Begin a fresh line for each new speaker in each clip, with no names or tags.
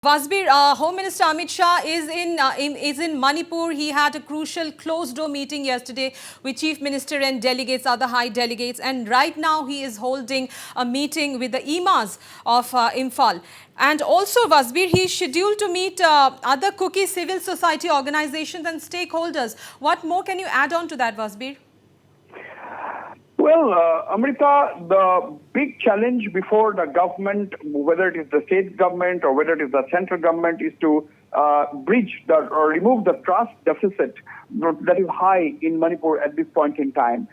Wasbir, Home Minister Amit Shah is in Manipur. He had a crucial closed-door meeting yesterday with Chief Minister and delegates, other high delegates, and right now he is holding a meeting with the imams of Imphal. And also, Wasbir, he is scheduled to meet other Kuki civil society organizations and stakeholders. What more can you add on to that, Wasbir?
Well, Amrita, the big challenge before the government, whether it is the state government or whether it is the central government, is to bridge or remove the trust deficit that is high in Manipur at this point in time.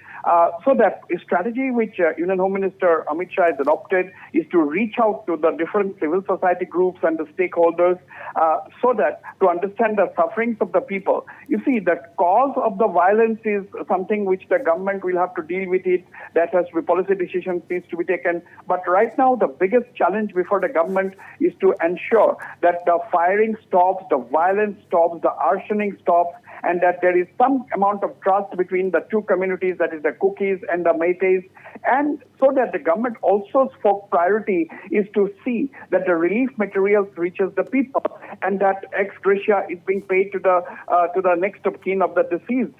So that strategy which Union Home Minister Amit Shah has adopted is to reach out to the different civil society groups and the stakeholders so that to understand the sufferings of the people. You see, the cause of the violence is something which the government will have to deal with it. That has to be policy decisions needs to be taken. But right now, the biggest challenge before the government is to ensure that the firing stops, the violence stops, the arsoning stops, and that there is some amount of trust between the two communities, that is the Kukis and the Meiteis, and so that the government also for priority is to see that the relief materials reaches the people and that ex gratia is being paid to the next of kin of the deceased.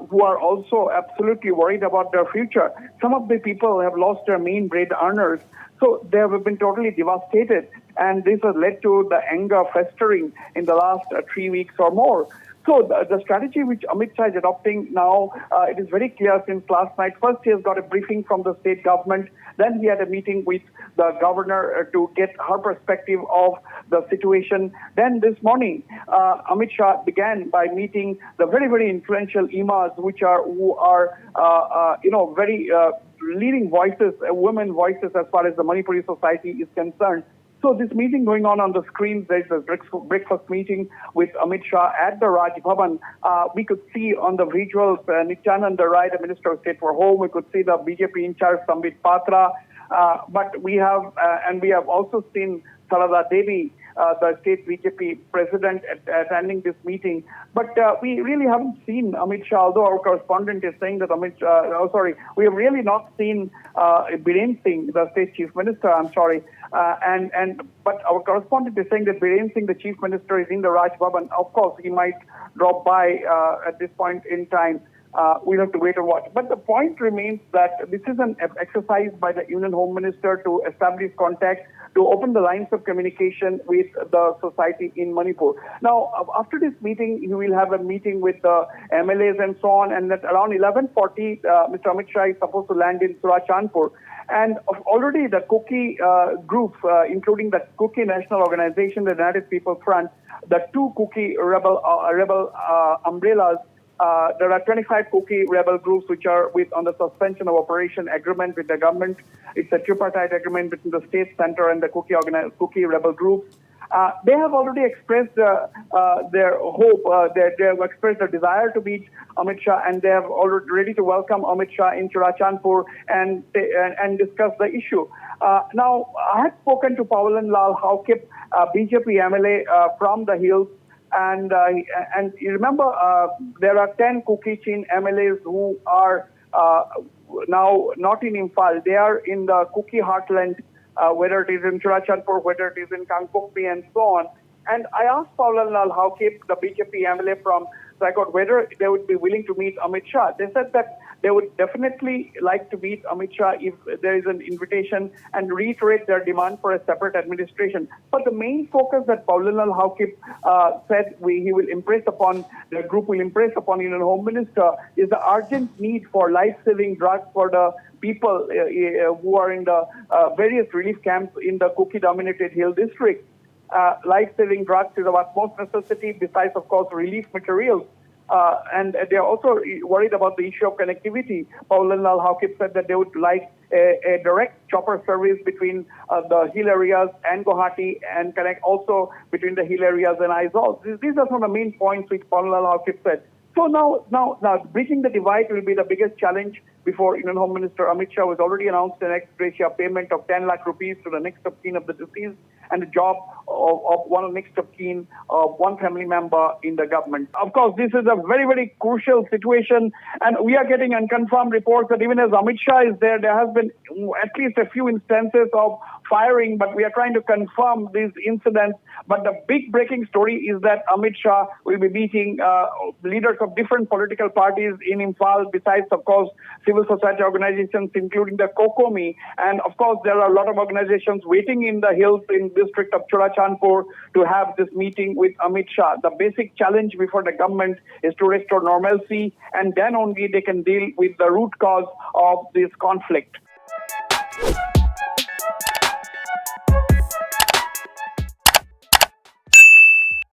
Who are also absolutely worried about their future. Some of the people have lost their main bread earners, so they have been totally devastated, and this has led to the anger festering in the last 3 weeks or more. So the strategy which Amit Shah is adopting now, it is very clear since last night. First, he has got a briefing from the state government. Then he had a meeting with the governor to get her perspective of the situation. Then this morning, Amit Shah began by meeting the very, very influential imams, who are very leading voices, women voices as far as the Manipuri society is concerned. So this meeting going on the screens, there is a breakfast meeting with Amit Shah at the Raj Bhavan. We could see on the visuals Nityanand Rai, the Minister of State for Home. We could see the BJP in charge, 𝗡𝗢𝗥𝗧𝗏. But we have also seen Sarada Devi, the state BJP president, attending this meeting. But we really haven't seen Amit Shah, although our correspondent is saying that we have really not seen Biren Singh, the state chief minister, but our correspondent is saying that Biren Singh, the chief minister, is in the Raj Bhavan. Of course, he might drop by at this point in time. We'll have to wait and watch. But the point remains that this is an exercise by the Union Home Minister to establish contact, to open the lines of communication with the society in Manipur. Now, after this meeting, he will have a meeting with the MLAs and so on, and at around 11:40, Mr. Amit Shah is supposed to land in 𝗟𝗡𝗏𝗧. And already the Kuki groups, including the Kuki National Organization, the United People Front, the two Kuki rebel umbrellas, there are 25 Kuki rebel groups which are on the suspension of operation agreement with the government. It's a tripartite agreement between the state center and the Kuki rebel groups. They have already expressed their hope, they have expressed their desire to meet Amit Shah, and they have already ready to welcome Amit Shah in 𝗟𝗡𝗏𝗧 and discuss the issue. Now, I had spoken to 𝗡𝗢𝗨𝗏𝗡, BJP MLA from the hills, and you remember there are 10 Kuki-Chin MLAs who are now not in Imphal. They are in the Kuki heartland, whether it is in 𝗟𝗡𝗏𝗧, whether it is in Kangpokpi and so on. And I asked 𝗡𝗡𝗨𝗨𝗏𝗡, the BJP MLA from Saigot, whether they would be willing to meet Amit Shah. They said that they would definitely like to meet Amit Shah if there is an invitation and reiterate their demand for a separate administration. But the main focus that 𝗡𝗡𝗨𝗨𝗏𝗡 said the group will impress upon Union Home Minister is the urgent need for life-saving drugs for the people who are in the various relief camps in the Kuki-dominated hill district. Life-saving drugs is of utmost necessity, besides, of course, relief materials. And they are also worried about the issue of connectivity. 𝗡𝗡𝗨𝗨𝗏𝗡 said that they would like a direct chopper service between the hill areas and Guwahati, and connect also between the hill areas and Aizawl. These are some of the main points which 𝗡𝗨𝗨𝗏𝗡 said. So now, bridging the divide will be the biggest challenge before Union Home Minister Amit Shah, was already announced an ex gratia payment of 10 lakh rupees to the next of kin of the deceased. and the job of one next of kin, of one family member in the government. Of course, this is a very, very crucial situation, and we are getting unconfirmed reports that even as Amit Shah is there, there has been at least a few instances of firing, but we are trying to confirm these incidents. But the big breaking story is that Amit Shah will be meeting leaders of different political parties in Imphal, besides, of course, civil society organizations, including the COCOMI. And, of course, there are a lot of organizations waiting in the hills in the district of 𝗟𝗡𝗙𝗪 to have this meeting with Amit Shah. The basic challenge before the government is to restore normalcy, and then only they can deal with the root cause of this conflict.